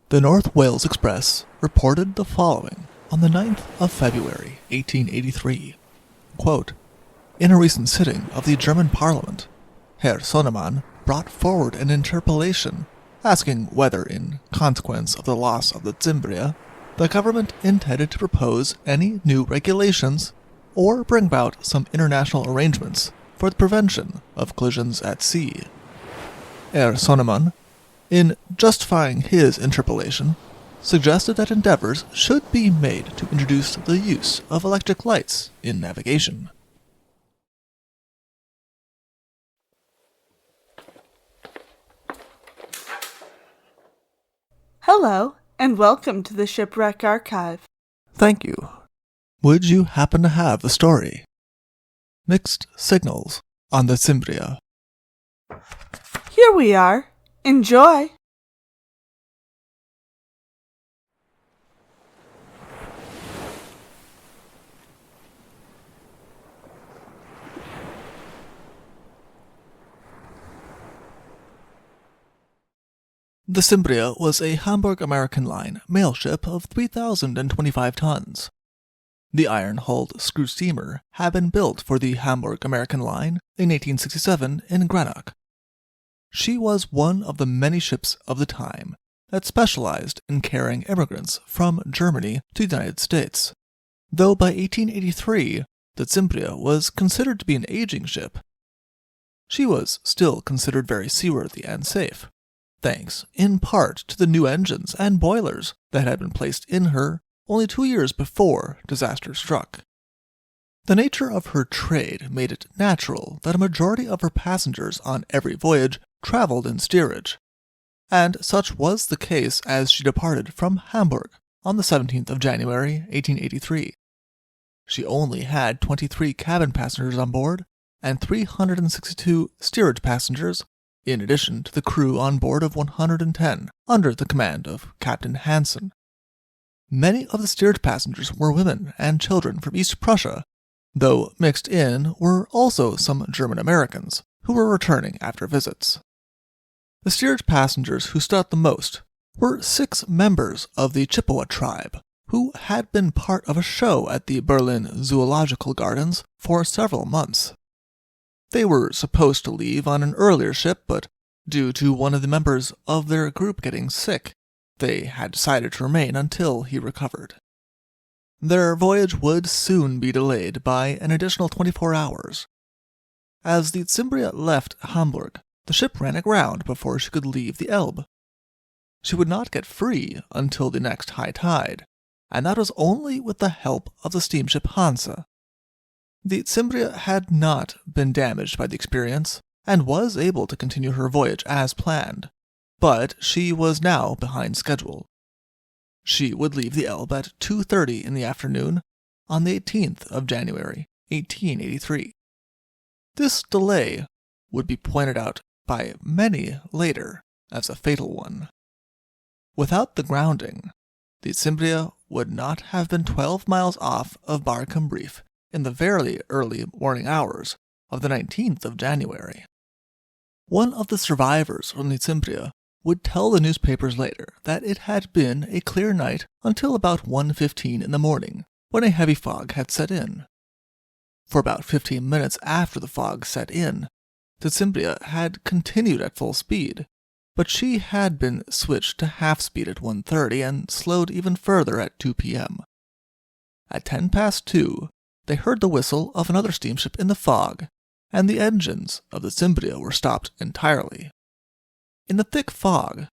The North Wales Express reported the following on the 9th of February, 1883. Quote, in a recent sitting of the German Parliament, Herr Sonnemann brought forward an interpellation asking whether, in consequence of the loss of the Cimbria, the government intended to propose any new regulations or bring about some international arrangements for the prevention of collisions at sea. Herr Sonnemann, in justifying his interpellation, suggested that endeavors should be made to introduce the use of electric lights in navigation. Hello, and welcome to the Shipwreck Archive. Thank you. Would you happen to have the story? Mixed signals on the Cimbria. Here we are. Enjoy! The Cimbria was a Hamburg American Line mail ship of 3,025 tons. The iron-hulled screw steamer had been built for the Hamburg American Line in 1867 in Greenock. She was one of the many ships of the time that specialized in carrying immigrants from Germany to the United States, though by 1883 the Cimbria was considered to be an aging ship. She was still considered very seaworthy and safe, thanks in part to the new engines and boilers that had been placed in her only 2 years before disaster struck. The nature of her trade made it natural that a majority of her passengers on every voyage traveled in steerage, and such was the case as she departed from Hamburg on the 17th of January, 1883. She only had 23 cabin passengers on board and 362 steerage passengers, in addition to the crew on board of 110 under the command of Captain Hansen. Many of the steerage passengers were women and children from East Prussia, though mixed in were also some German Americans who were returning after visits. The steerage passengers who stood out the most were 6 members of the Chippewa tribe, who had been part of a show at the Berlin Zoological Gardens for several months. They were supposed to leave on an earlier ship, but due to one of the members of their group getting sick, they had decided to remain until he recovered. Their voyage would soon be delayed by an additional 24 hours. As the Cimbria left Hamburg, the ship ran aground before she could leave the Elbe. She would not get free until the next high tide, and that was only with the help of the steamship Hansa. The Cimbria had not been damaged by the experience, and was able to continue her voyage as planned, but she was now behind schedule. She would leave the Elbe at 2:30 in the afternoon on the 18th of January, 1883. This delay would be pointed out by many later as a fatal one. Without the grounding, the Cimbria would not have been 12 miles off of Barkum Reef in the very early morning hours of the 19th of January. One of the survivors from the Cimbria would tell the newspapers later that it had been a clear night until about 1:15 in the morning, when a heavy fog had set in. For about 15 minutes after the fog set in, the Cimbria had continued at full speed, but she had been switched to half speed at 1:30 and slowed even further at 2 p.m. At 2:10, they heard the whistle of another steamship in the fog, and the engines of the Cimbria were stopped entirely. In the thick fog,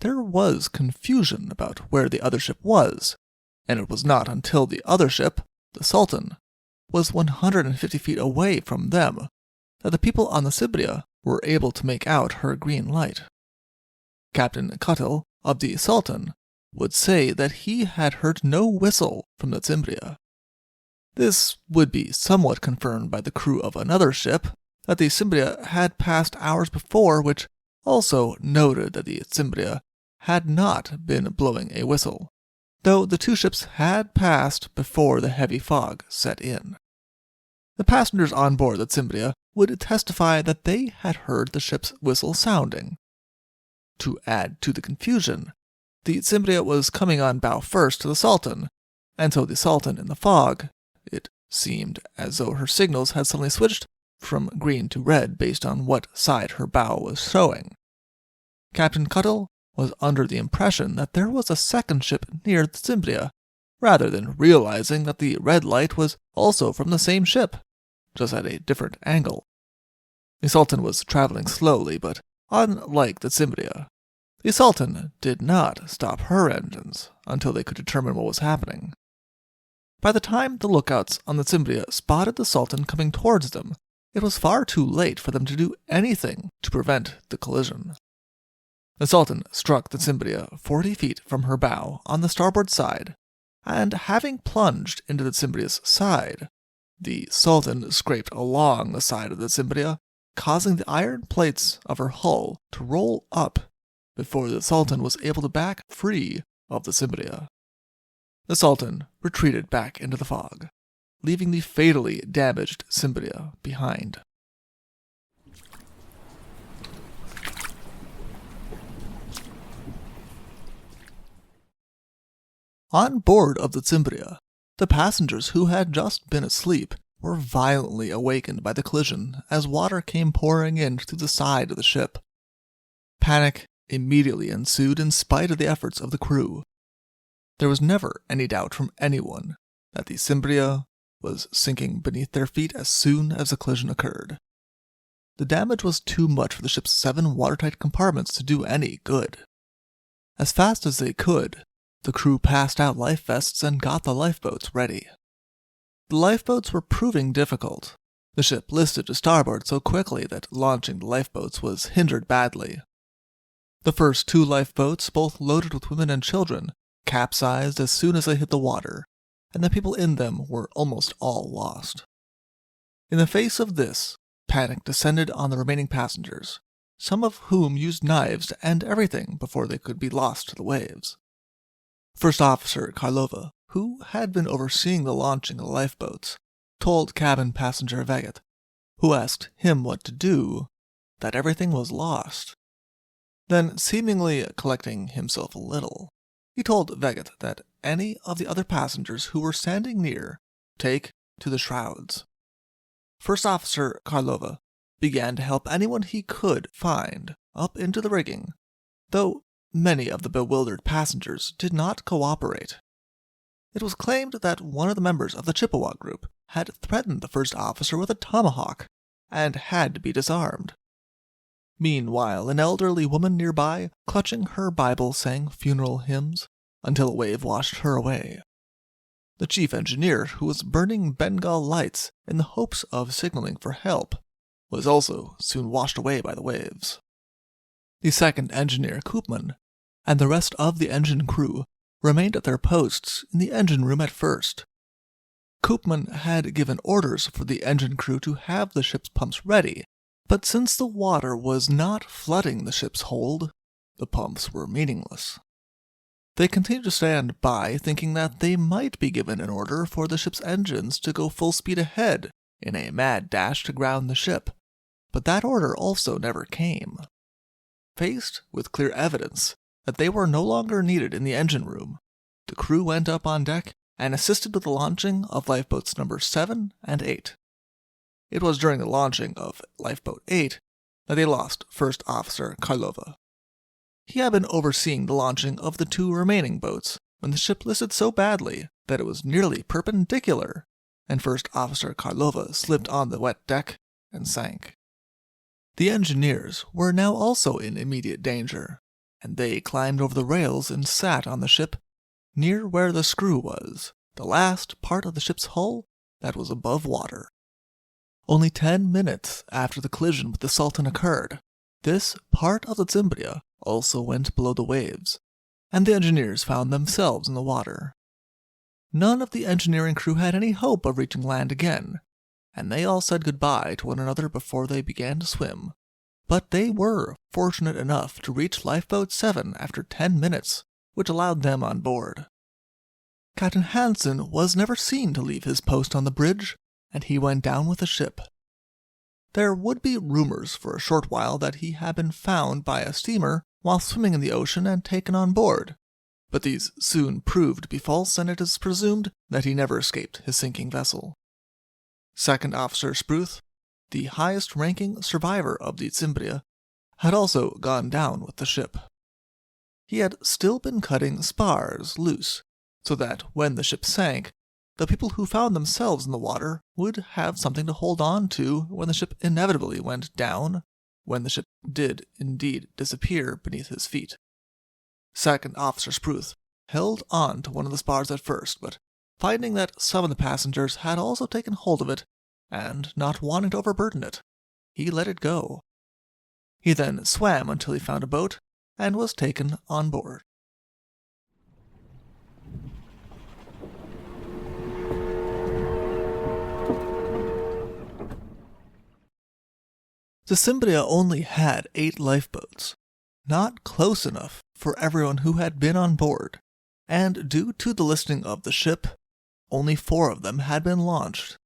there was confusion about where the other ship was, and it was not until the other ship, the Sultan, was 150 feet away from them that the people on the Cimbria were able to make out her green light. Captain Cuttle of the Sultan would say that he had heard no whistle from the Cimbria. This would be somewhat confirmed by the crew of another ship that the Cimbria had passed hours before, which also noted that the Cimbria had not been blowing a whistle, though the 2 ships had passed before the heavy fog set in. The passengers on board the Cimbria would testify that they had heard the ship's whistle sounding. To add to the confusion, The Cimbria was coming on bow first to the Sultan, and so the Sultan in the fog, it seemed as though her signals had suddenly switched from green to red based on what side her bow was showing. Captain Cuttle was under the impression that there was a second ship near the Cimbria, rather than realizing that the red light was also from the same ship, just at a different angle. The Sultan was traveling slowly, but unlike the Cimbria, the Sultan did not stop her engines until they could determine what was happening. By the time the lookouts on the Cimbria spotted the Sultan coming towards them, it was far too late for them to do anything to prevent the collision. The Sultan struck the Cimbria 40 feet from her bow on the starboard side, and having plunged into the Cimbria's side, the Sultan scraped along the side of the Cimbria, causing the iron plates of her hull to roll up before the Sultan was able to back free of the Cimbria. The Sultan retreated back into the fog, leaving the fatally damaged Cimbria behind. On board of the Cimbria, the passengers who had just been asleep were violently awakened by the collision as water came pouring in through the side of the ship. Panic immediately ensued in spite of the efforts of the crew. There was never any doubt from anyone that the Cimbria was sinking beneath their feet as soon as the collision occurred. The damage was too much for the ship's 7 watertight compartments to do any good. As fast as they could, the crew passed out life vests and got the lifeboats ready. The lifeboats were proving difficult. The ship listed to starboard so quickly that launching the lifeboats was hindered badly. The first 2 lifeboats, both loaded with women and children, capsized as soon as they hit the water, and the people in them were almost all lost. In the face of this, panic descended on the remaining passengers, some of whom used knives to end everything before they could be lost to the waves. First Officer Karlova, who had been overseeing the launching of the lifeboats, told cabin passenger Veget, who asked him what to do, that everything was lost. Then, seemingly collecting himself a little, he told Veget that any of the other passengers who were standing near take to the shrouds. First Officer Karlova began to help anyone he could find up into the rigging, though many of the bewildered passengers did not cooperate. It was claimed that one of the members of the Chippewa group had threatened the first officer with a tomahawk and had to be disarmed. Meanwhile, an elderly woman nearby, clutching her Bible, sang funeral hymns until a wave washed her away. The chief engineer, who was burning Bengal lights in the hopes of signaling for help, was also soon washed away by the waves. The second engineer, Koopman, and the rest of the engine crew remained at their posts in the engine room at first. Koopman had given orders for the engine crew to have the ship's pumps ready, but since the water was not flooding the ship's hold, the pumps were meaningless. They continued to stand by, thinking that they might be given an order for the ship's engines to go full speed ahead in a mad dash to ground the ship, but that order also never came. Faced with clear evidence that they were no longer needed in the engine room, the crew went up on deck and assisted with the launching of lifeboats number 7 and 8. It was during the launching of Lifeboat 8 that they lost First Officer Karlova. He had been overseeing the launching of the 2 remaining boats when the ship listed so badly that it was nearly perpendicular, and First Officer Karlova slipped on the wet deck and sank. The engineers were now also in immediate danger, and they climbed over the rails and sat on the ship near where the screw was, the last part of the ship's hull that was above water. Only 10 minutes after the collision with the Sultan occurred, this part of the Cimbria also went below the waves, and the engineers found themselves in the water. None of the engineering crew had any hope of reaching land again, and they all said goodbye to one another before they began to swim. But they were fortunate enough to reach Lifeboat 7 after 10 minutes, which allowed them on board. Captain Hansen was never seen to leave his post on the bridge, and he went down with the ship. There would be rumors for a short while that he had been found by a steamer while swimming in the ocean and taken on board, but these soon proved to be false, and it is presumed that he never escaped his sinking vessel. Second Officer Spruth, the highest-ranking survivor of the Cimbria, had also gone down with the ship. He had still been cutting spars loose, so that when the ship sank, the people who found themselves in the water would have something to hold on to when the ship inevitably went down, when the ship did indeed disappear beneath his feet. Second Officer Spruth held on to one of the spars at first, but finding that some of the passengers had also taken hold of it, and not wanting to overburden it, he let it go. He then swam until he found a boat and was taken on board. The Cimbria only had 8 lifeboats, not close enough for everyone who had been on board, and due to the listing of the ship, only 4 of them had been launched.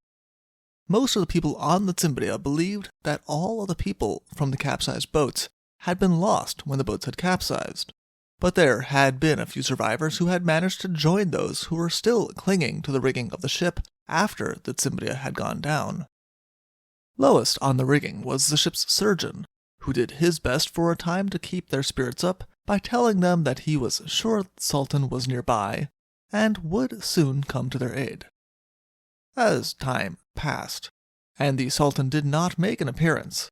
Most of the people on the Cimbria believed that all of the people from the capsized boats had been lost when the boats had capsized, but there had been a few survivors who had managed to join those who were still clinging to the rigging of the ship after the Cimbria had gone down. Lowest on the rigging was the ship's surgeon, who did his best for a time to keep their spirits up by telling them that he was sure Sultan was nearby and would soon come to their aid. As time passed, and the Sultan did not make an appearance,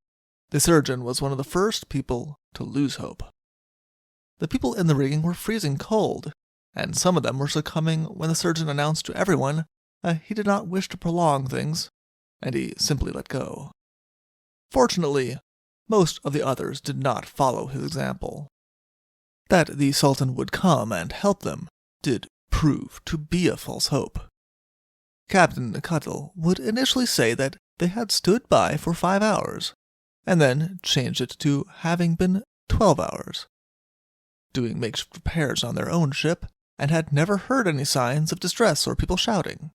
the surgeon was one of the first people to lose hope. The people in the rigging were freezing cold, and some of them were succumbing when the surgeon announced to everyone that he did not wish to prolong things, and he simply let go. Fortunately, most of the others did not follow his example. That the Sultan would come and help them did prove to be a false hope. Captain Cuttle would initially say that they had stood by for 5 hours, and then changed it to having been 12 hours, doing makeshift repairs on their own ship, and had never heard any signs of distress or people shouting.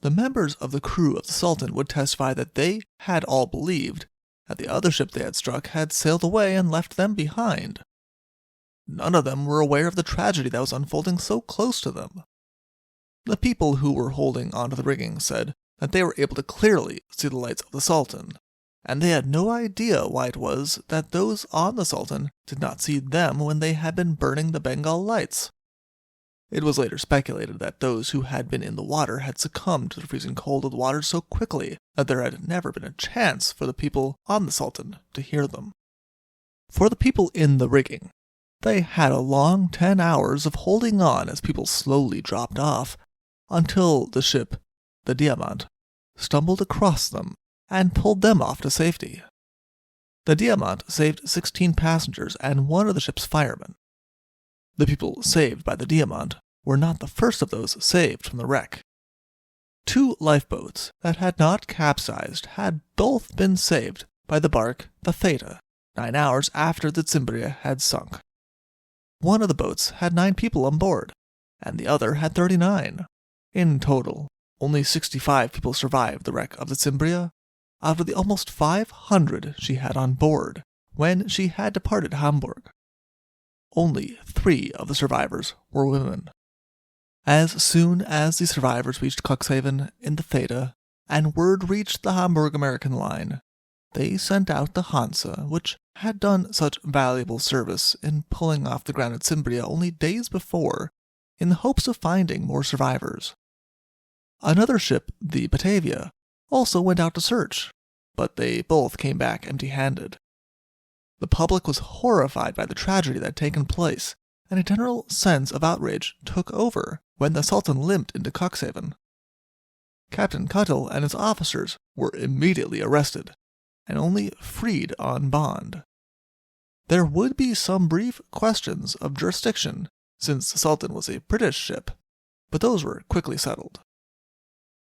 The members of the crew of the Sultan would testify that they had all believed that the other ship they had struck had sailed away and left them behind. None of them were aware of the tragedy that was unfolding so close to them. The people who were holding onto the rigging said that they were able to clearly see the lights of the Sultan, and they had no idea why it was that those on the Sultan did not see them when they had been burning the Bengal lights. It was later speculated that those who had been in the water had succumbed to the freezing cold of the water so quickly that there had never been a chance for the people on the Sultan to hear them. For the people in the rigging, they had a long 10 hours of holding on as people slowly dropped off, until the ship, the Diamant, stumbled across them and pulled them off to safety. The Diamant saved 16 passengers and one of the ship's firemen. The people saved by the Diamant were not the first of those saved from the wreck. 2 lifeboats that had not capsized had both been saved by the bark the Theta 9 hours after the Cimbria had sunk. One of the boats had 9 people on board, and the other had 39. In total, only 65 people survived the wreck of the Cimbria, out of the almost 500 she had on board when she had departed Hamburg. Only 3 of the survivors were women. As soon as the survivors reached Cuxhaven in the Theta, and word reached the Hamburg American line, they sent out the Hansa, which had done such valuable service in pulling off the grounded Cimbria only days before, in the hopes of finding more survivors. Another ship, the Batavia, also went out to search, but they both came back empty-handed. The public was horrified by the tragedy that had taken place, and a general sense of outrage took over when the Sultan limped into Cuxhaven. Captain Cuttle and his officers were immediately arrested, and only freed on bond. There would be some brief questions of jurisdiction, since the Sultan was a British ship, but those were quickly settled.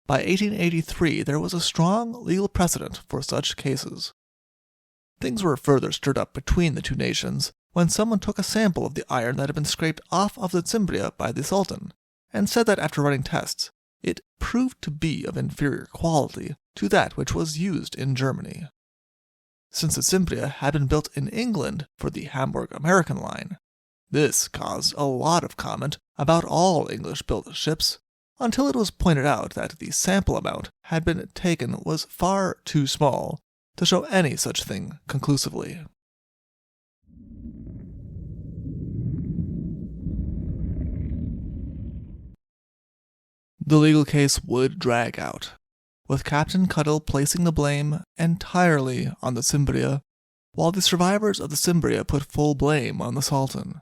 By 1883 there was a strong legal precedent for such cases. Things were further stirred up between the two nations when someone took a sample of the iron that had been scraped off of the Cimbria by the Sultan, and said that after running tests, it proved to be of inferior quality to that which was used in Germany. Since the Cimbria had been built in England for the Hamburg American line, This caused a lot of comment about all English-built ships, until it was pointed out that the sample amount had been taken was far too small to show any such thing conclusively. The legal case would drag out, with Captain Cuttle placing the blame entirely on the Cimbria, while the survivors of the Cimbria put full blame on the Sultan.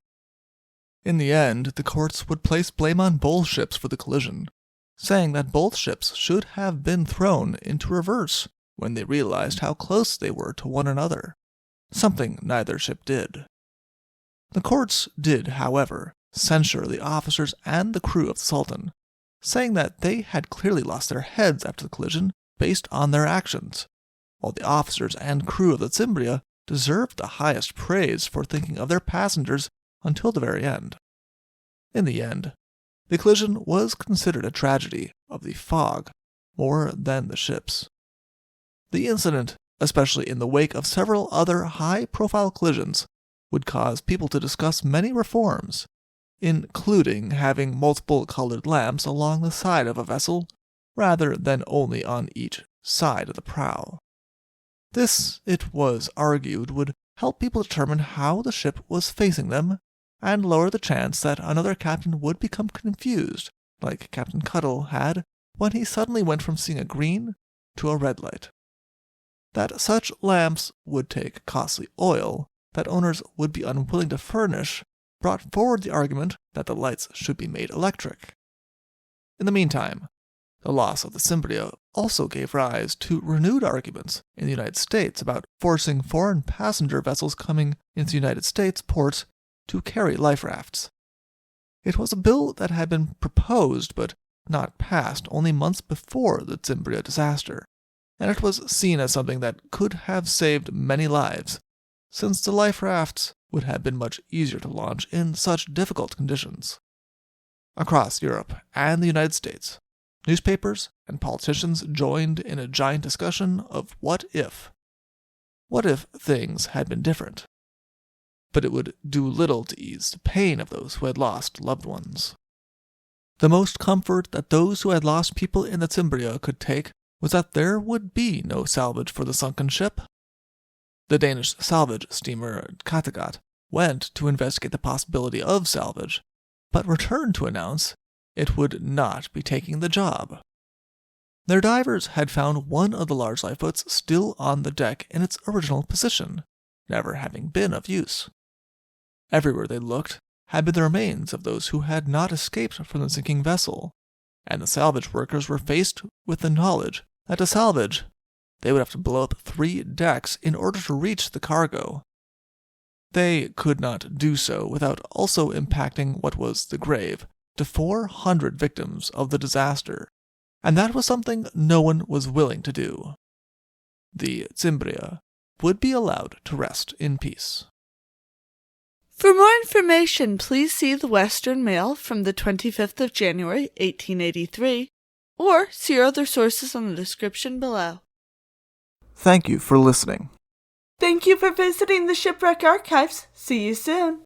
In the end, the courts would place blame on both ships for the collision, saying that both ships should have been thrown into reverse when they realized how close they were to one another, something neither ship did. The courts did, however, censure the officers and the crew of the Sultan, saying that they had clearly lost their heads after the collision based on their actions, while the officers and crew of the Cimbria deserved the highest praise for thinking of their passengers until the very end. In the end, the collision was considered a tragedy of the fog more than the ships. The incident, especially in the wake of several other high-profile collisions, would cause people to discuss many reforms, including having multiple colored lamps along the side of a vessel, rather than only on each side of the prow. This, it was argued, would help people determine how the ship was facing them, and lower the chance that another captain would become confused, like Captain Cuttle had when he suddenly went from seeing a green to a red light. That such lamps would take costly oil that owners would be unwilling to furnish brought forward the argument that the lights should be made electric. In the meantime, the loss of the Cimbria also gave rise to renewed arguments in the United States about forcing foreign passenger vessels coming into the United States ports to carry life rafts. It was a bill that had been proposed but not passed only months before the Cimbria disaster, and it was seen as something that could have saved many lives, since the life rafts would have been much easier to launch in such difficult conditions. Across Europe and the United States, newspapers and politicians joined in a giant discussion of what if. What if things had been different? But it would do little to ease the pain of those who had lost loved ones. The most comfort that those who had lost people in the Cimbria could take was that there would be no salvage for the sunken ship. The Danish salvage steamer Kattegat went to investigate the possibility of salvage, but returned to announce it would not be taking the job. Their divers had found one of the large lifeboats still on the deck in its original position, never having been of use. Everywhere they looked had been the remains of those who had not escaped from the sinking vessel, and the salvage workers were faced with the knowledge that to salvage, they would have to blow up 3 decks in order to reach the cargo. They could not do so without also impacting what was the grave to 400 victims of the disaster, and that was something no one was willing to do. The Cimbria would be allowed to rest in peace. For more information, please see the Western Mail from the 25th of January, 1883, or see our other sources on the description below. Thank you for listening. Thank you for visiting the Shipwreck Archives. See you soon.